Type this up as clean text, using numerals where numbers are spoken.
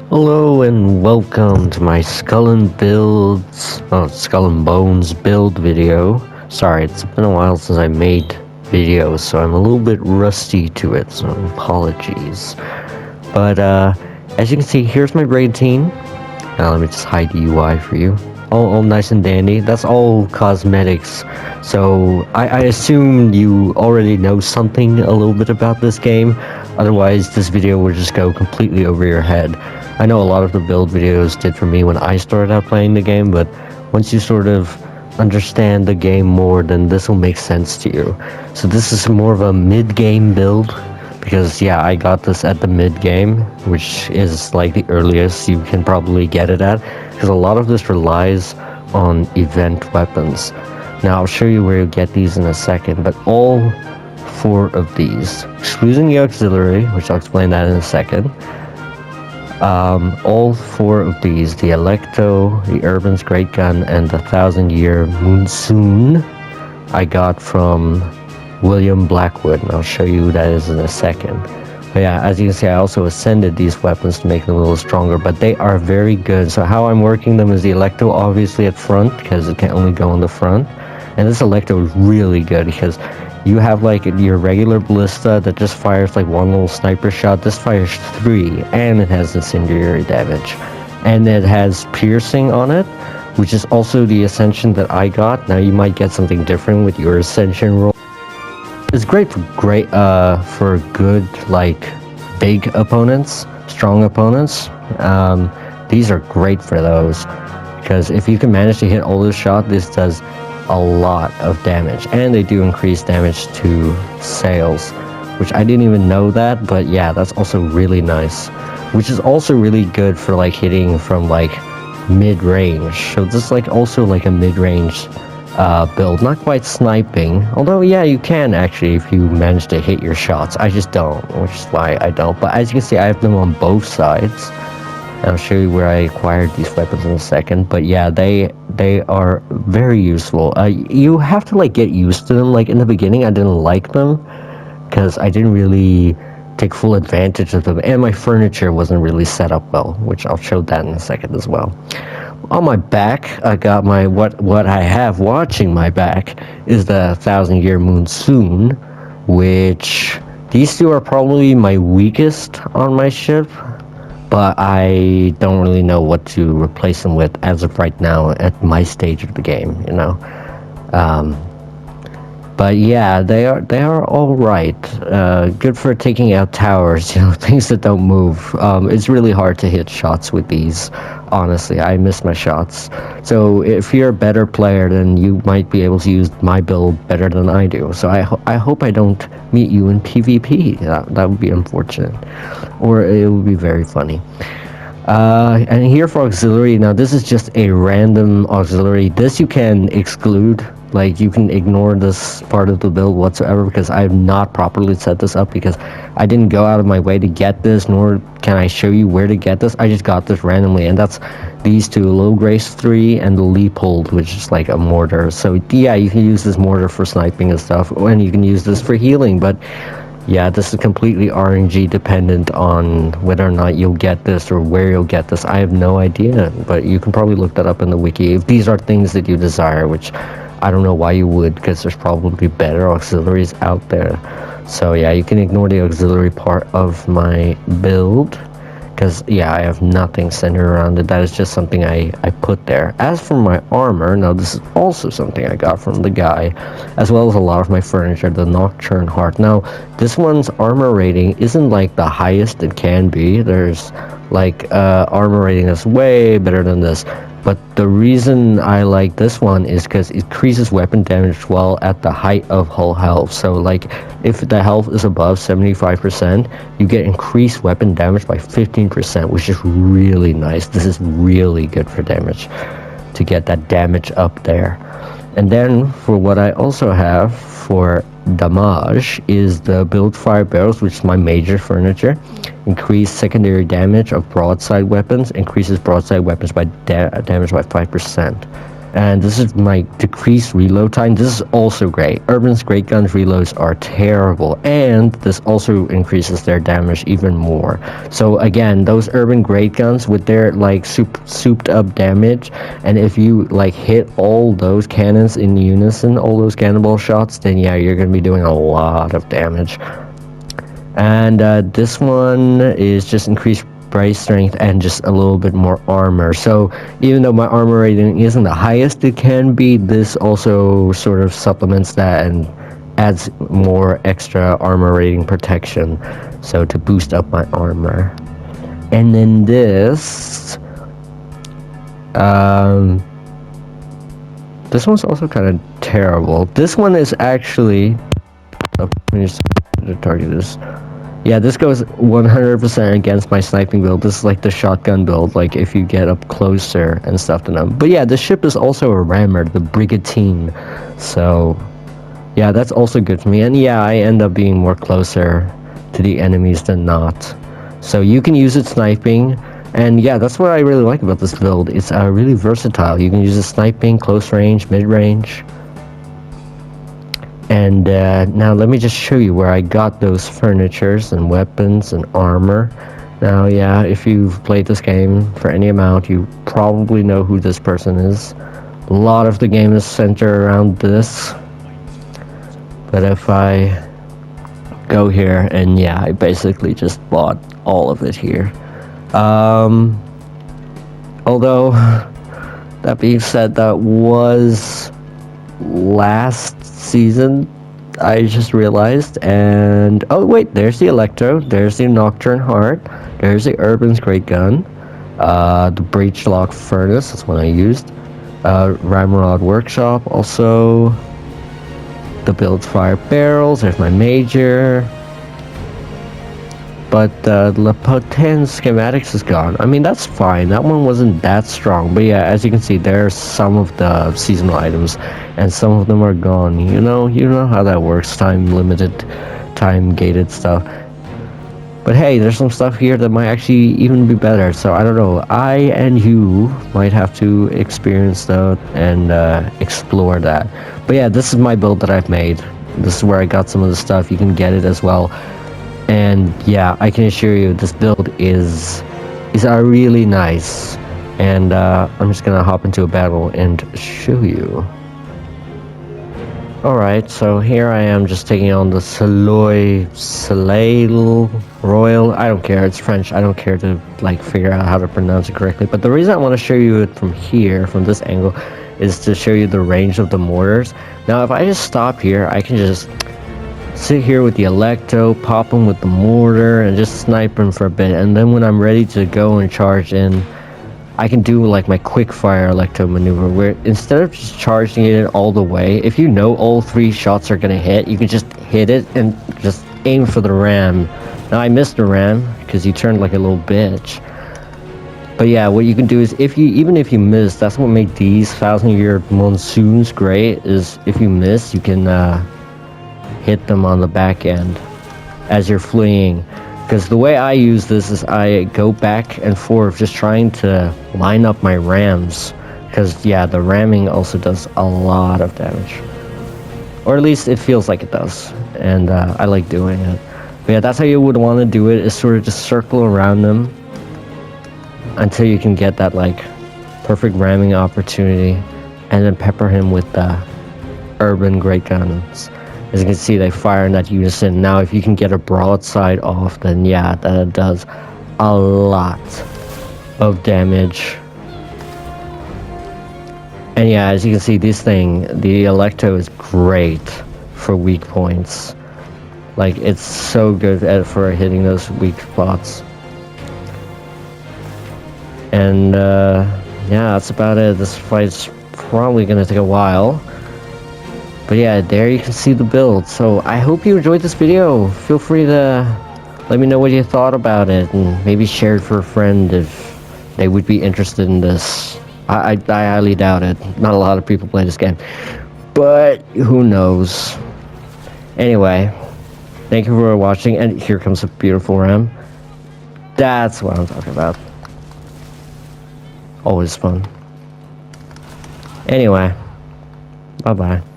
Hello and welcome to my Skull and Bones build video. Sorry, it's been a while since I made videos, so I'm a little bit rusty to it, so apologies. But as you can see, here's my Brigatine. Now let me just hide the UI for you. All nice and dandy. That's all cosmetics. So I assume you already know something a little bit about this game. Otherwise, this video will just go completely over your head. I know a lot of the build videos did for me when I started out playing the game, but once you sort of understand the game more, then this will make sense to you. So this is more of a mid-game build, because yeah, I got this at the mid-game, which is like the earliest you can probably get it at, because a lot of this relies on event weapons. Now I'll show you where you get these in a second, but all 4 of these, excluding the auxiliary, which I'll explain that in a second, all 4 of these, the Electo, the Urban's Great Gun, and the 1000-Year Monsoon, I got from William Blackwood, and I'll show you who that is in a second. But yeah, as you can see, I also ascended these weapons to make them a little stronger, but they are very good. So how I'm working them is the Electo obviously at front, because it can only go on the front, and this Electo is really good because you have like your regular ballista that just fires like 1 little sniper shot. This fires 3, and it has incendiary damage, and it has piercing on it, which is also the ascension that I got. Now you might get something different with your ascension roll. It's great for good, like, big opponents, strong opponents. These are great for those, because if you can manage to hit all those shots, this does a lot of damage, and they do increase damage to sails, which I didn't even know that, but yeah, that's also really nice, which is also really good for like hitting from like mid-range. So this is like also like a mid-range build, not quite sniping, although yeah, you can actually if you manage to hit your shots. I just don't, which is why I don't. But as you can see, I have them on both sides, and I'll show you where I acquired these weapons in a second. But yeah, they are very useful. You have to like get used to them. Like in the beginning, I didn't like them because I didn't really take full advantage of them, and my furniture wasn't really set up well, which I'll show that in a second as well. On my back, I got my what I have watching my back is the 1000-Year Monsoon, which these 2 are probably my weakest on my ship, but I don't really know what to replace them with as of right now at my stage of the game, you know. But yeah, they are all right. Good for taking out towers, you know, things that don't move. It's really hard to hit shots with these. Honestly, I miss my shots. So if you're a better player, then you might be able to use my build better than I do. So I hope I don't meet you in PvP. That would be unfortunate, or it would be very funny. And here for auxiliary, now this is just a random auxiliary. This you can exclude. Like, you can ignore this part of the build whatsoever, because I have not properly set this up, because I didn't go out of my way to get this, nor can I show you where to get this. I just got this randomly, and that's these 2, Low Grace 3 and the Leopold, which is like a mortar. So yeah, you can use this mortar for sniping and stuff, and you can use this for healing, but yeah, this is completely RNG dependent on whether or not you'll get this or where you'll get this. I have no idea, but you can probably look that up in the wiki if these are things that you desire, which I don't know why you would, because there's probably better auxiliaries out there. So yeah, you can ignore the auxiliary part of my build, because yeah, I have nothing centered around it. That is just something I put there. As for my armor, now this is also something I got from the guy, as well as a lot of my furniture, the Nocturne Heart. Now this one's armor rating isn't like the highest it can be. There's like armor rating that's way better than this, but the reason I like this one is because it increases weapon damage while at the height of hull health. So like if the health is above 75%, you get increased weapon damage by 15%, which is really nice. This is really good for damage, to get that damage up there. And then for what I also have for damage is the build fire barrels, which is my major furniture. Increase secondary damage of broadside weapons, increases broadside weapons by damage by 5%. And this is my decreased reload time. This is also great. Urban's great guns reloads are terrible, and this also increases their damage even more. So again, those urban great guns with their like souped up damage, and if you like hit all those cannons in unison, all those cannonball shots, then yeah, you're gonna be doing a lot of damage. And this one is just increased brace strength and just a little bit more armor. So even though my armor rating isn't the highest it can be, this also sort of supplements that and adds more extra armor rating protection, so to boost up my armor. And then this this one's also kind of terrible. This one is actually the target is. Yeah, this goes 100% against my sniping build. This is like the shotgun build, like if you get up closer and stuff to them. But yeah, the ship is also a rammer, the Brigatine. So yeah, that's also good for me. And yeah, I end up being more closer to the enemies than not. So you can use it sniping. And yeah, that's what I really like about this build. It's really versatile. You can use it sniping, close range, mid range. And now let me just show you where I got those furnitures and weapons and armor. Now yeah, if you've played this game for any amount, you probably know who this person is. A lot of the game is centered around this. But if I go here, and yeah, I basically just bought all of it here. Although, that being said, that was last season, I just realized. And oh wait, there's the Electro, there's the Nocturne Heart, there's the Urban's Great Gun, the Breach Lock Furnace, that's what I used, Ramrod Workshop, also the Build Fire Barrels, there's my Major. But Le Potin schematics is gone. I mean, that's fine. That one wasn't that strong. But yeah, as you can see, there are some of the seasonal items, and some of them are gone. You know how that works. Time limited, time gated stuff. But hey, there's some stuff here that might actually even be better. So I don't know. I and you might have to experience that and explore that. But yeah, this is my build that I've made. This is where I got some of the stuff. You can get it as well. And yeah, I can assure you this build is really nice. And I'm just gonna hop into a battle and show you. Alright, so here I am just taking on the Soleil Royal. I don't care, it's French. I don't care to like figure out how to pronounce it correctly. But the reason I want to show you it from here, from this angle, is to show you the range of the mortars. Now if I just stop here, I can just sit here with the Electro, pop him with the mortar, and just snipe him for a bit. And then when I'm ready to go and charge in, I can do like my quick fire Electro maneuver, where instead of just charging it all the way, if you know all 3 shots are gonna hit, you can just hit it and just aim for the ram. Now I missed the ram because he turned like a little bitch. But yeah, what you can do is even if you miss, that's what made these 1000-year monsoons great, is if you miss, you can hit them on the back end as you're fleeing. Because the way I use this is I go back and forth just trying to line up my rams, because yeah, the ramming also does a lot of damage, or at least it feels like it does, and I like doing it. But yeah, that's how you would want to do it, is sort of just circle around them until you can get that like perfect ramming opportunity, and then pepper him with the urban great guns. As you can see, they fire in that unison. Now, if you can get a broadside off, then yeah, that does a lot of damage. And yeah, as you can see, this thing, the Electro is great for weak points. Like, it's so good for hitting those weak spots. And yeah, that's about it. This fight's probably gonna take a while. But yeah, there you can see the build. So I hope you enjoyed this video. Feel free to let me know what you thought about it, and maybe share it for a friend if they would be interested in this. I highly doubt it. Not a lot of people play this game, but who knows. Anyway, thank you for watching, and here comes a beautiful ram. That's what I'm talking about. Always fun. Anyway, bye bye.